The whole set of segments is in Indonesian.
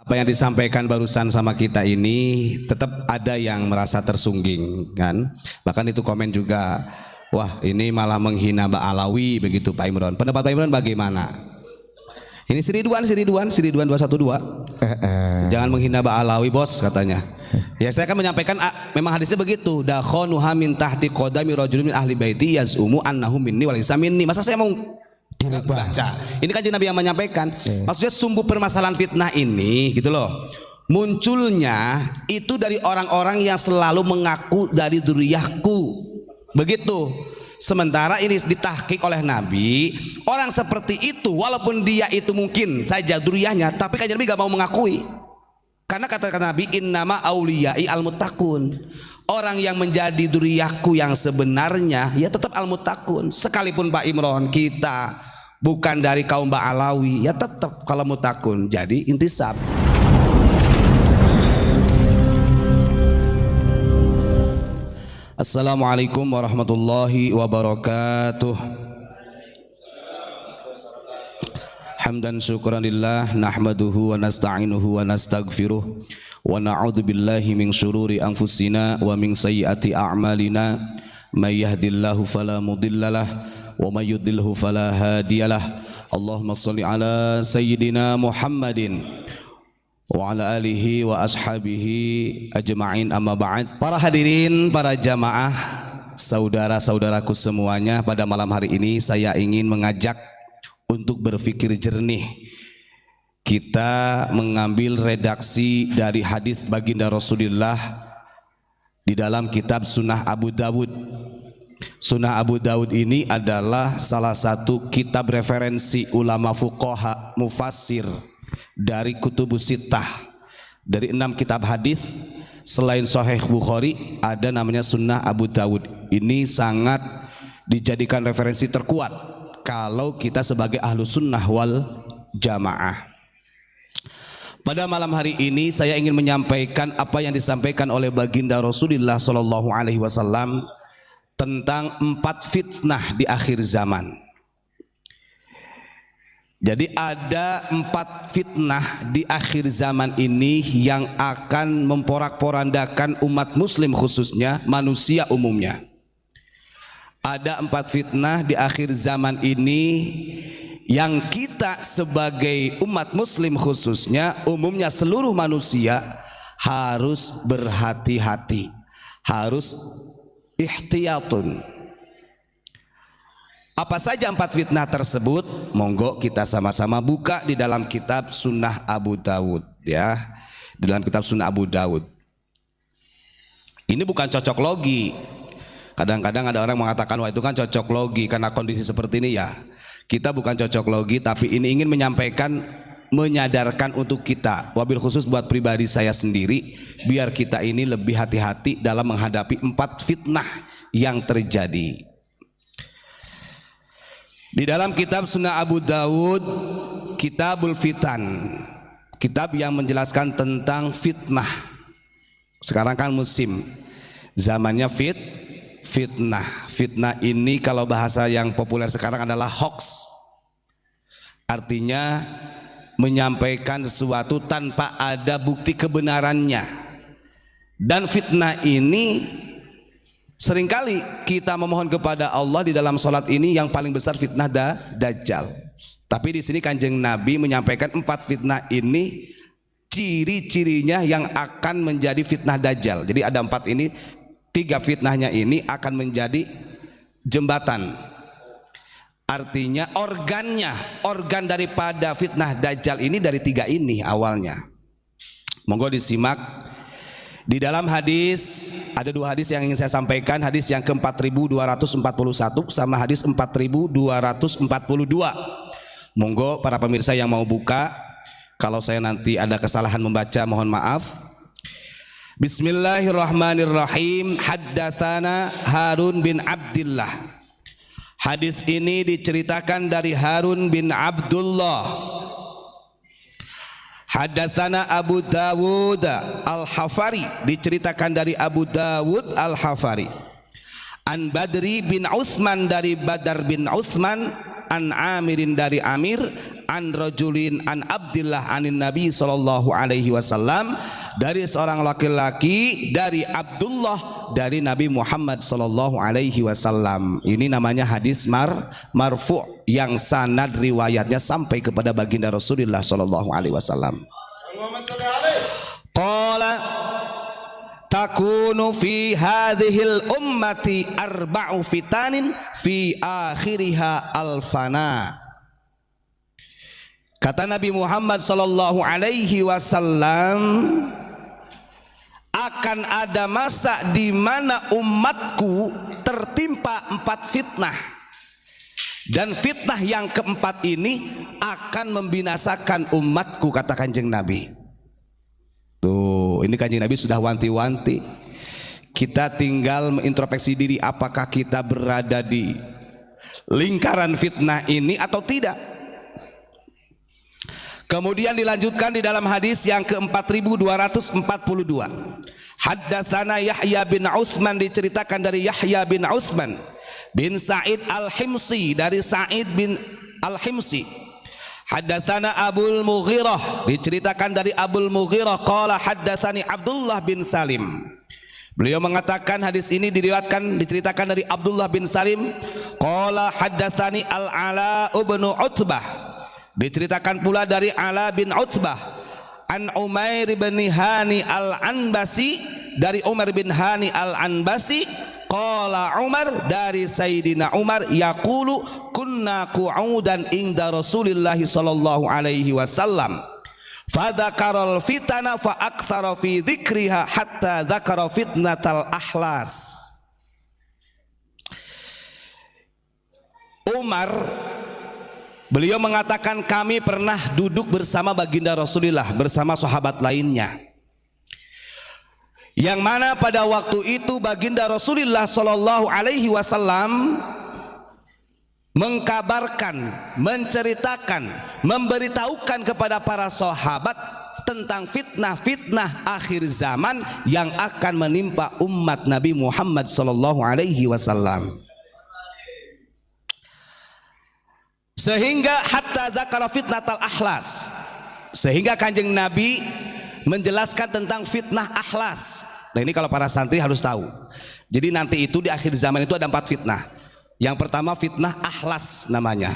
Apa yang disampaikan barusan sama kita ini tetap ada yang merasa tersungging kan, bahkan itu komen juga, wah ini malah menghina Mbak Alawi begitu Pak Imron. Pendapat Pak Imron bagaimana? Ini Sri Ridwan 212, jangan menghina Mbak Alawi bos katanya. Ya saya akan menyampaikan memang hadisnya begitu, dakhonuha min tahti qadami rajulin min ahli baiti yaz'umu annahu minni wa laysa minni. Masa saya mau baca? Ini kan Nabi yang menyampaikan. Maksudnya sumber permasalahan fitnah ini gitu loh, munculnya itu dari orang-orang yang selalu mengaku dari dzurriyyahku begitu. Sementara ini ditahqiq oleh Nabi, orang seperti itu walaupun dia itu mungkin saja dzurriyyahnya, tapi kan Nabi gak mau mengakui. Karena kata Nabi, innama auliyai al-muttaqun. Orang yang menjadi dzurriyyahku yang sebenarnya ya tetap al-muttaqun. Sekalipun Pak Imron kita bukan dari kaum Mbak Alawi, ya tetap kalau muttaqun jadi intisab. Assalamualaikum warahmatullahi wabarakatuh. Hamdan syukran lillah nahmaduhu wa nasta'inuhu wa nastaghfiruh wa na'udzu billahi min syururi anfusina wa min sayyiati a'malina may yahdihillahu fala mudhillalah wa may yudlilhu fala hadiyalah. Allahumma shalli ala sayyidina Muhammadin wa ala alihi wa ashabihi ajma'in, amma ba'd. Para hadirin, para jamaah, saudara-saudaraku semuanya, pada malam hari ini saya ingin mengajak untuk berpikir jernih. Kita mengambil redaksi dari hadis baginda Rasulullah di dalam kitab Sunnah Abu Dawud. Sunnah Abu Dawud ini adalah salah satu kitab referensi ulama fuqaha mufassir dari kutubus sittah. Dari 6 kitab hadis selain Sahih Bukhari ada namanya Sunnah Abu Dawud. Ini sangat dijadikan referensi terkuat kalau kita sebagai ahlu sunnah wal jamaah. Pada malam hari ini saya ingin menyampaikan apa yang disampaikan oleh baginda Rasulullah Shallallahu Alaihi Wasallam tentang 4 fitnah di akhir zaman. Jadi ada 4 fitnah di akhir zaman ini yang akan memporak-porandakan umat muslim, khususnya manusia umumnya. Ada 4 fitnah di akhir zaman ini yang kita sebagai umat muslim, khususnya umumnya seluruh manusia, harus berhati-hati, harus ihtiyatun. Apa saja 4 fitnah tersebut? Monggo kita sama-sama buka di dalam kitab Sunnah Abu Dawud ya. Di dalam kitab Sunnah Abu Dawud. Ini bukan cocok logi. Kadang-kadang ada orang mengatakan wah itu kan cocok logi karena kondisi seperti ini ya. Kita bukan cocok logi, tapi ini ingin menyampaikan, menyadarkan untuk kita, wabil khusus buat pribadi saya sendiri, biar kita ini lebih hati-hati dalam menghadapi 4 fitnah yang terjadi. Di dalam kitab Sunnah Abu Dawud, Kitabul Fitan, kitab yang menjelaskan tentang fitnah. Sekarang kan musim zamannya fitnah. Fitnah ini kalau bahasa yang populer sekarang adalah hoax. Artinya menyampaikan sesuatu tanpa ada bukti kebenarannya. Dan fitnah ini seringkali kita memohon kepada Allah di dalam sholat ini yang paling besar fitnah Dajjal. Tapi di sini Kanjeng Nabi menyampaikan 4 fitnah ini ciri-cirinya yang akan menjadi fitnah Dajjal. Jadi ada 4 ini, 3 fitnahnya ini akan menjadi jembatan. Artinya organ daripada fitnah Dajjal ini dari 3 ini awalnya. Monggo disimak. Di dalam hadis ada 2 hadis yang ingin saya sampaikan. Hadis yang ke-4241 sama hadis 4242. Monggo para pemirsa yang mau buka. Kalau saya nanti ada kesalahan membaca mohon maaf. Bismillahirrahmanirrahim. Haddatsana Harun bin Abdullah. Hadis ini diceritakan dari Harun bin Abdullah. Haddatsana Abu Dawud Al-Hafari, diceritakan dari Abu Dawud Al-Hafari. An Badri bin Utsman, dari Badar bin Utsman. An Amirin, dari Amir. an rajulin an Abdillah anin Nabi sallallahu alaihi wasallam, dari seorang laki-laki dari Abdullah dari Nabi Muhammad sallallahu alaihi wasallam. Ini namanya hadis marfu' yang sanad riwayatnya sampai kepada baginda Rasulullah sallallahu alaihi wasallam. Qala takunu fi hadhil ummati arba'u fitanin fi akhiriha alfana. Kata Nabi Muhammad sallallahu alaihi wasallam, akan ada masa di mana umatku tertimpa 4 fitnah, dan fitnah yang keempat ini akan membinasakan umatku, kata Kanjeng Nabi. Tuh, ini Kanjeng Nabi sudah wanti-wanti. Kita tinggal mengintrospeksi diri, apakah kita berada di lingkaran fitnah ini atau tidak. Kemudian dilanjutkan di dalam hadis yang ke-4242. Haddatsana Yahya bin Utsman, diceritakan dari Yahya bin Utsman bin Sa'id Al-Himsi, dari Sa'id bin Al-Himsi. Haddatsana Abul Mughirah, diceritakan dari Abul Mughirah qala haddatsani Abdullah bin Salim. Beliau mengatakan hadis ini diceritakan dari Abdullah bin Salim qala haddatsani Al-Ala bin Utbah, diceritakan pula dari Ala bin Utbah an Umair bin Hani Al-Anbasi, dari Umar bin Hani Al-Anbasi qala Umar, dari Sayyidina Umar, yaqulu kunna qu'udan inda Rasulillah sallallahu alaihi wasallam fadzakarul fitana fa aktsara fi dzikriha hatta dzakara fitnatal ahlas. Umar, beliau mengatakan, kami pernah duduk bersama baginda Rasulullah bersama sahabat lainnya, yang mana pada waktu itu baginda Rasulullah sallallahu alaihi wasallam mengkabarkan, menceritakan, memberitahukan kepada para sahabat tentang fitnah-fitnah akhir zaman yang akan menimpa umat Nabi Muhammad sallallahu alaihi wasallam. Sehingga hatta dzakara fitnatal ahlas, sehingga Kanjeng Nabi menjelaskan tentang fitnah ahlas. Nah, ini kalau para santri harus tahu. Jadi nanti itu di akhir zaman itu ada 4 fitnah. Yang pertama fitnah ahlas namanya.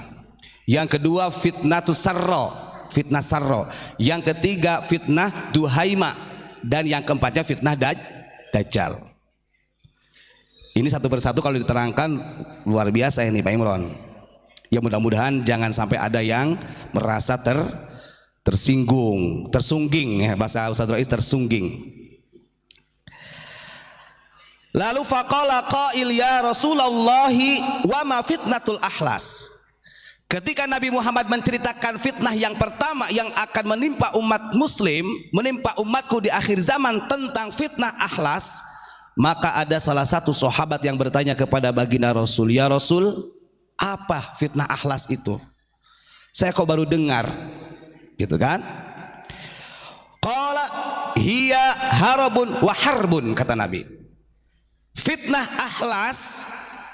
Yang kedua fitnah sarro, fitnah sarro. Yang ketiga fitnah duhaima, dan yang keempatnya fitnah dajjal. Ini satu persatu kalau diterangkan luar biasa ini Pak Imron. Ya mudah-mudahan jangan sampai ada yang merasa tersungging ya, bahasa Ustaz Rais, tersungging. Lalu faqala qail ya Rasulullah wa ma fitnatul ahlas. Ketika Nabi Muhammad menceritakan fitnah yang pertama yang akan menimpa umat muslim, menimpa umatku di akhir zaman tentang fitnah ahlas, maka ada salah satu sahabat yang bertanya kepada baginda Rasul, ya Rasul, apa fitnah ahlas itu? Saya kok baru dengar, gitu kan? Qala hiya harabun wa harbun, kata Nabi. Fitnah ahlas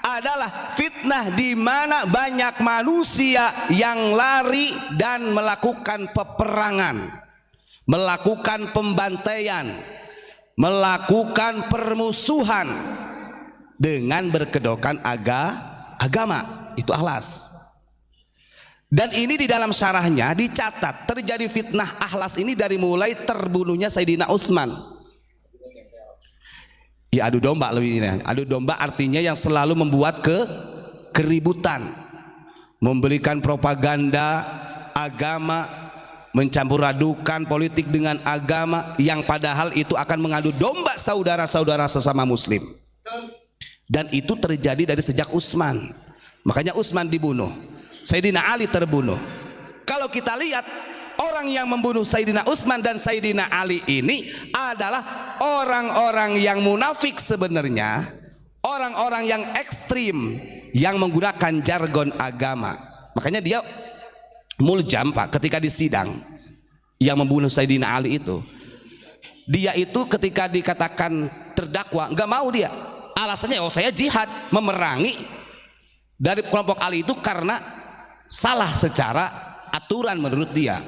adalah fitnah di mana banyak manusia yang lari dan melakukan peperangan, melakukan pembantaian, melakukan permusuhan dengan berkedokkan agama. Itu ahlas. Dan ini di dalam syarahnya dicatat terjadi fitnah ahlas ini dari mulai terbunuhnya Sayyidina Utsman. Ya, adu domba lebih ini. Adu domba artinya yang selalu membuat keributan, memberikan propaganda agama, mencampur adukan politik dengan agama, yang padahal itu akan mengadu domba saudara-saudara sesama muslim. Dan itu terjadi dari sejak Utsman. Makanya Utsman dibunuh, Sayyidina Ali terbunuh. Kalau kita lihat orang yang membunuh Sayyidina Utsman dan Sayyidina Ali ini adalah orang-orang yang munafik sebenarnya, orang-orang yang ekstrim yang menggunakan jargon agama. Makanya dia muljam Pak ketika di sidang, yang membunuh Sayyidina Ali itu. Dia itu ketika dikatakan terdakwa nggak mau dia. Alasannya, oh saya jihad, memerangi dari kelompok Ali itu karena salah secara aturan menurut dia,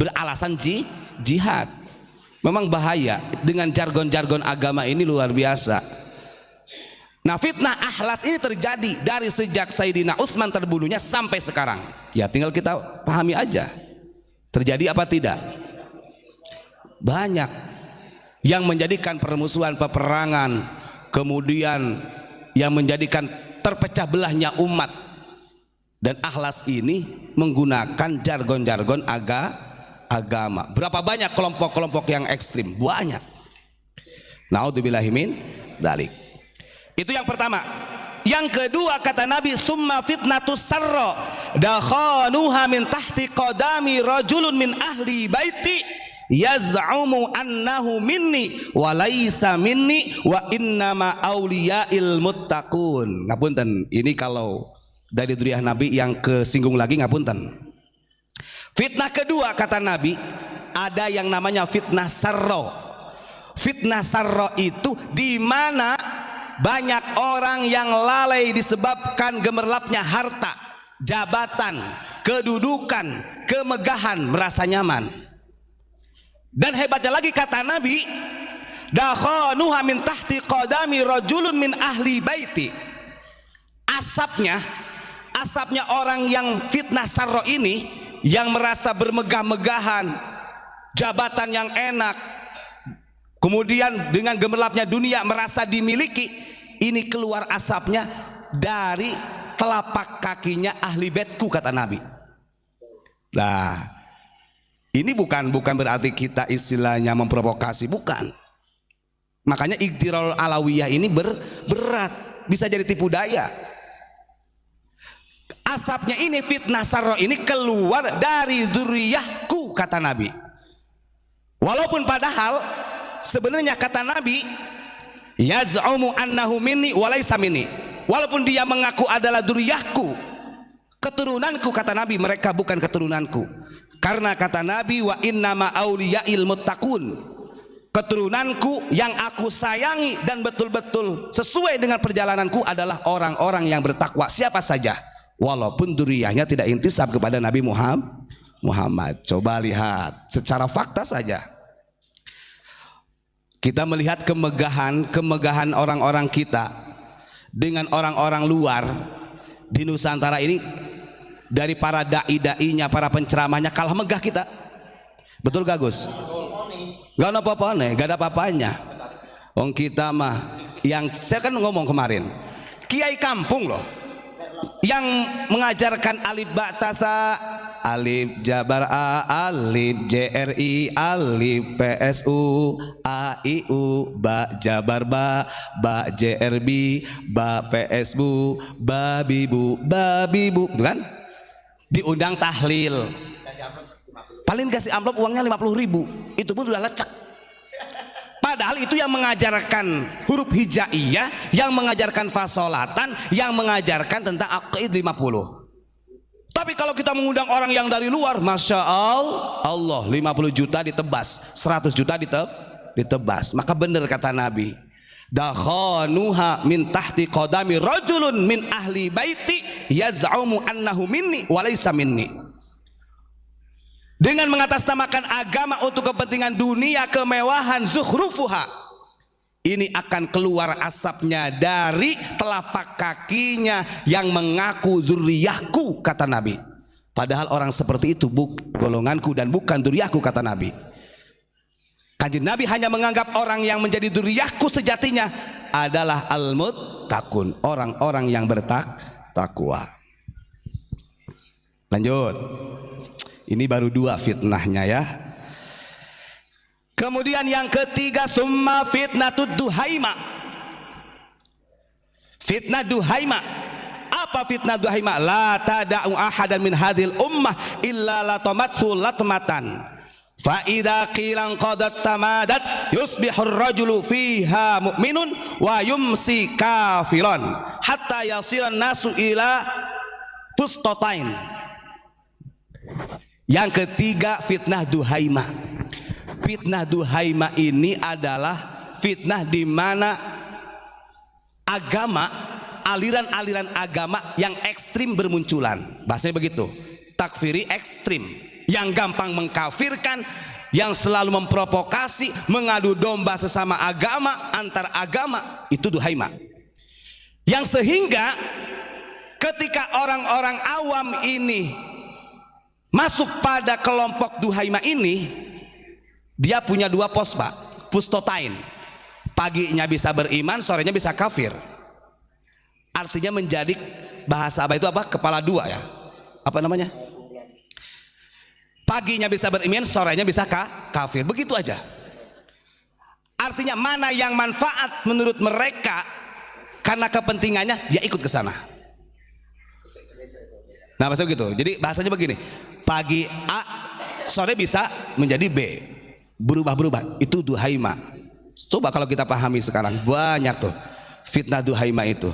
beralasan jihad. Memang bahaya dengan jargon-jargon agama ini, luar biasa. Nah, fitnah ahlas ini terjadi dari sejak Sayyidina Utsman terbunuhnya sampai sekarang. Ya tinggal kita pahami aja. Terjadi apa tidak? Banyak yang menjadikan permusuhan, peperangan, kemudian yang menjadikan terpecah belahnya umat. Dan ahlas ini menggunakan jargon-jargon agama. Berapa banyak kelompok-kelompok yang ekstrim? Banyak. Naudzubillahi min dzalik. Itu yang pertama. Yang kedua kata Nabi, summa fitnatus sarra dakhanuha min tahti qadami rajulun min ahli baiti yaz'umu annahu minni wa laisa minni wa innama auliyail muttaqun. Ngapunten, ini kalau dari dzurriyyah Nabi yang kesinggung lagi, ngapunten. Fitnah kedua kata Nabi, ada yang namanya fitnah sarro. Fitnah sarro itu di mana banyak orang yang lalai disebabkan gemerlapnya harta, jabatan, kedudukan, kemegahan, merasa nyaman. Dan hebatnya lagi kata Nabi, dakhanuha min tahti qadami rajulun min ahli baiti. Asapnya orang yang fitnah sarro ini, yang merasa bermegah-megahan, jabatan yang enak, kemudian dengan gemerlapnya dunia merasa dimiliki, ini keluar asapnya dari telapak kakinya ahli baitku kata Nabi. Nah, ini bukan berarti kita istilahnya memprovokasi, bukan. Makanya Iqtirarul Alawiyah ini berat, bisa jadi tipu daya. Asapnya ini, fitnah sarro ini keluar dari dzurriyyahku kata Nabi. Walaupun padahal sebenarnya kata Nabi, yaz'umu annahu minni wa laisa minni. Walaupun dia mengaku adalah dzurriyyahku, keturunanku kata Nabi, mereka bukan keturunanku. Karena kata Nabi, wa innama auliyail muttaqun. Keturunanku yang aku sayangi dan betul-betul sesuai dengan perjalananku adalah orang-orang yang bertakwa, siapa saja, walaupun dzurriyyahnya tidak intisab kepada Nabi Muhammad. Coba lihat secara fakta saja. Kita melihat kemegahan orang-orang kita dengan orang-orang luar di Nusantara ini, dari para dai-dainya, para penceramahnya kalah megah kita. Betul gak Gus? Gak ada apa-apanya, gak ada apa-apanya. Wong kita mah, yang saya kan ngomong kemarin, kiai kampung loh, yang mengajarkan alif ba tasa, alif jabar a, alif jri, alif psu, a i u, ba jabar ba jrb, ba psbu, babibu, gitu kan? Diundang tahlil, paling kasih amplop uangnya 50.000, itu pun sudah lecek. Padahal itu yang mengajarkan huruf hijaiyah, yang mengajarkan fasolatan, yang mengajarkan tentang aqid 50. Tapi kalau kita mengundang orang yang dari luar, masya Allah, 50 juta ditebas, 100 juta ditebas. Maka benar kata Nabi, dakhanuha min tahti qadami rajulun min ahli baiti yaz'umu annahu minni wa laysa minni. Dengan mengatasnamakan agama untuk kepentingan dunia, kemewahan, zukhrufuha, ini akan keluar asapnya dari telapak kakinya yang mengaku dzurriyyahku kata Nabi. Padahal orang seperti itu golonganku dan bukan dzurriyyahku kata Nabi. Kanjeng Nabi hanya menganggap orang yang menjadi dzurriyyahku sejatinya adalah al-muttaqun, orang-orang yang bertakwa. Lanjut. Ini baru 2 fitnahnya ya. Kemudian yang ketiga, summa fitnatud duhaima. Fitnah duhaima. Apa fitnah duhaima? La tada'u ahadan min hadhil ummah illa latamathu latmatan. Fa idza qila qadat tamadat yusbihur rajulu fiha mu'minun wa yumsi kafiran hatta yasiran nasu ila tustatain. Yang ketiga, fitnah duhaima. Fitnah duhaima ini adalah fitnah di mana agama, aliran-aliran agama yang ekstrim bermunculan. Bahasanya begitu. takfiri ekstrim, yang gampang mengkafirkan, yang selalu memprovokasi, mengadu domba sesama agama, antar agama, itu duhaima. Yang sehingga ketika orang-orang awam ini masuk pada kelompok duhaima ini, dia punya dua pos, Pak, pustotain. Paginya bisa beriman, sorenya bisa kafir. Artinya menjadi bahasa apa itu apa? Kepala dua ya. Apa namanya? Paginya bisa beriman, sorenya bisa kafir. Begitu aja. Artinya mana yang manfaat menurut mereka karena kepentingannya, dia ikut ke sana. Nah, maksudnya gitu. Jadi bahasanya begini. Pagi A, sore bisa menjadi B. Berubah-berubah. Itu duhaima. Coba kalau kita pahami sekarang, banyak tuh fitnah duhaima itu.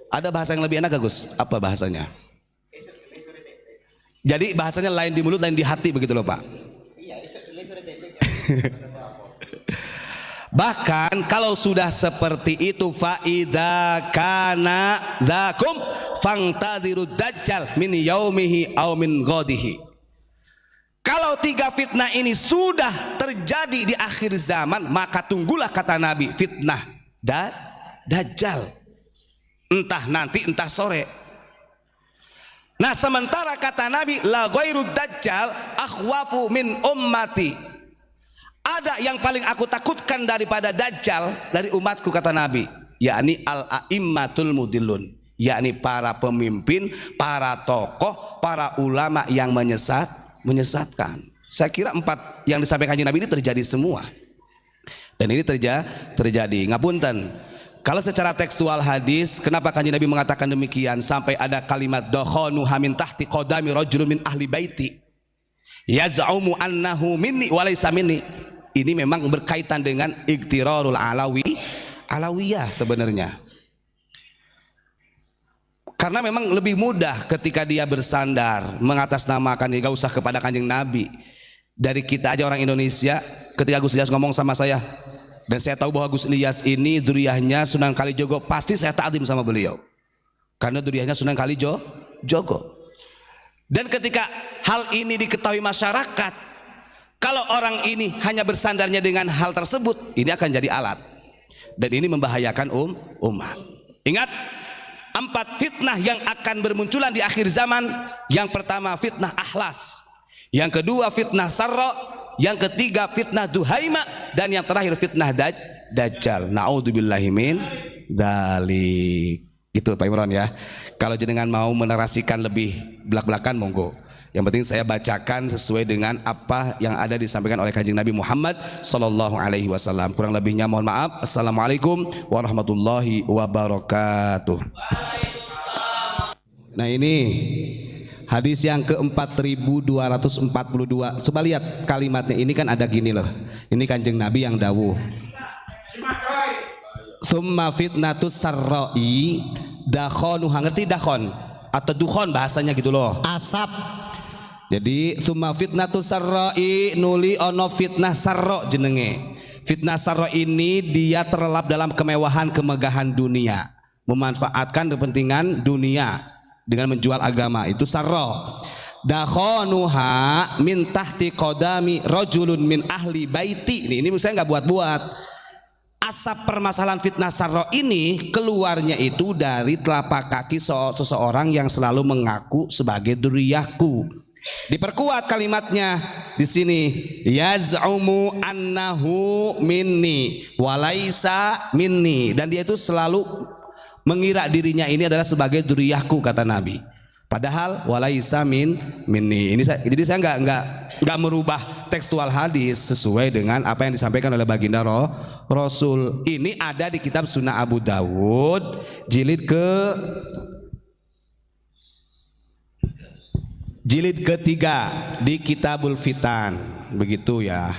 Ada bahasa yang lebih enak, Gus? Apa bahasanya? Jadi bahasanya lain di mulut, lain di hati, begitu loh, Pak. Bahkan kalau sudah seperti itu, faida kana dzakum fangtadirud dajjal min yaumihi aw min ghadihi. Kalau tiga fitnah ini sudah terjadi di akhir zaman, maka tunggulah, kata Nabi, fitnah dajjal. Entah nanti, entah sore. Nah, sementara kata Nabi, la ghairud dajjal akhwafu min ummati. Ada yang paling aku takutkan daripada dajjal dari umatku, kata Nabi, yakni al-a'immatul mudillun, yakni para pemimpin, para tokoh, para ulama yang menyesatkan. Saya kira 4 yang disampaikan Nabi ini terjadi semua. Dan ini terjadi. Ngapunten. Kalau secara tekstual hadis, kenapa Kanjeng Nabi mengatakan demikian? Sampai ada kalimat dokhonu hamin tahti qadami rajulun min ahli baiti yaz'umu annahu minni wa laysa minni. Ini memang berkaitan dengan iktirarul alawiyah sebenarnya. Karena memang lebih mudah ketika dia bersandar mengatasnamakan, gak usah kepada Kanjeng Nabi. Dari kita aja orang Indonesia, ketika Gus Ilyas ngomong sama saya, dan saya tahu bahwa Gus Ilyas ini duriyahnya Sunan Kalijogo, pasti saya ta'zim sama beliau. Karena duriyahnya Sunan Kalijogo. Dan ketika hal ini diketahui masyarakat, kalau orang ini hanya bersandarnya dengan hal tersebut, ini akan jadi alat. Dan ini membahayakan umat. Ingat, 4 fitnah yang akan bermunculan di akhir zaman. Yang pertama fitnah ahlas, yang kedua fitnah sarra, yang ketiga fitnah duhaima, dan yang terakhir fitnah dajjal. Naudzubillahi min dzalik. Itu Pak Imran ya. Kalau jenengan mau menarasikan lebih belak-belakan, monggo. Yang penting saya bacakan sesuai dengan apa yang ada disampaikan oleh Kanjeng Nabi Muhammad sallallahu alaihi wasallam. Kurang lebihnya mohon maaf. Assalamualaikum warahmatullahi wabarakatuh. Nah, ini hadis yang ke-4242. Coba lihat kalimatnya, ini kan ada gini loh. Ini Kanjeng Nabi yang dawuh. Summa fitnatus sarra'i dakhonu. Ngerti dakhon atau dukhon bahasanya gitu loh. Asap. Jadi summa fitnatus sarra'i nuli ono fitnah sarra jenenge. Fitnah sarra ini dia terlelap dalam kemewahan, kemegahan dunia, memanfaatkan kepentingan dunia dengan menjual agama, itu sarra. Dakhonuha min tahti qadami rajulun min ahli baiti. Ini saya nggak buat-buat. Asap permasalahan fitnah sarra ini keluarnya itu dari telapak kaki seseorang yang selalu mengaku sebagai duriyahku. Diperkuat kalimatnya di sini, yaz'umu annahu minni walaisa minni, dan dia itu selalu mengira dirinya ini adalah sebagai duriyahku, kata Nabi. Padahal walaisa minni. Jadi saya nggak merubah tekstual hadis sesuai dengan apa yang disampaikan oleh baginda Rasul. Ini ada di kitab Sunan Abu Dawud jilid ketiga di Kitabul Fitan, begitu ya.